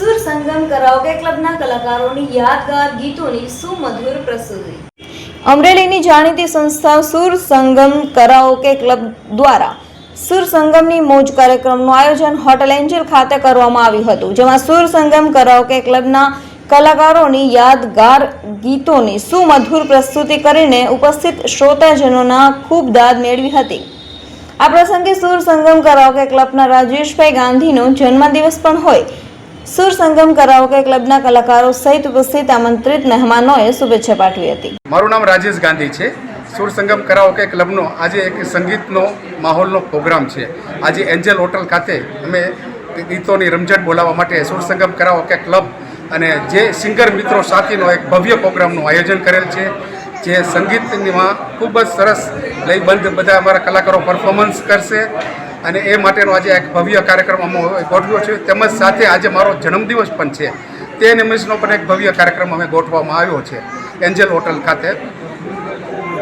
સુર સંગમ કરાઓકે ક્લબના કલાકારોની યાદગાર ગીતોની સુમધુર પ્રસ્તુતિ। અમરેલીની જાણીતી સંસ્થા સુર સંગમ કરાઓકે ક્લબ દ્વારા સુર સંગમની મોજ કાર્યક્રમનું આયોજન હોટેલ એન્જલ ખાતે કરવામાં આવ્યું હતું, જેમાં સુર સંગમ કરાઓકે ક્લબના કલાકારોની યાદગાર ગીતોની સુમધુર પ્રસ્તુતિ કરીને ઉપસ્થિત શ્રોતાજનોના ખૂબ દાદ મેળવી હતી। આ પ્રસંગે સુર સંગમ કરાઓકે ક્લબના રાજેશભાઈ ગાંધીનો જન્મદિવસ પણ હોય સુર સંગમ કરાઓકે ક્લબના કલાકારો સહિત ઉપસ્થિત આમંત્રિત મહેમાનોએ શુભેચ્છા પાઠવી હતી। મારું નામ રાજેશ ગાંધી છે। સુર સંગમ કરાઓકે ક્લબનો આજે એક સંગીતનો માહોલનો પ્રોગ્રામ છે। આજે એન્જલ હોટલ ખાતે અમે ગીતોની રમઝટ બોલાવવા માટે સુર સંગમ કરાઓકે ક્લબ અને જે સિંગર મિત્રો સાથેનો એક ભવ્ય પ્રોગ્રામનું આયોજન કરેલ છે, જે સંગીતમાં ખૂબ જ સરસ લયબંધ બધા અમારા કલાકારો પરફોર્મન્સ કરશે અને એ માટેનો આજે એક ભવ્ય કાર્યક્રમ અમે ગોઠવ્યો છે। તેમજ સાથે આજે મારો જન્મદિવસ પણ છે, તે નિમિત્તનો પણ એક ભવ્ય કાર્યક્રમ અમે ગોઠવવામાં આવ્યો છે એન્જલ હોટલ ખાતે।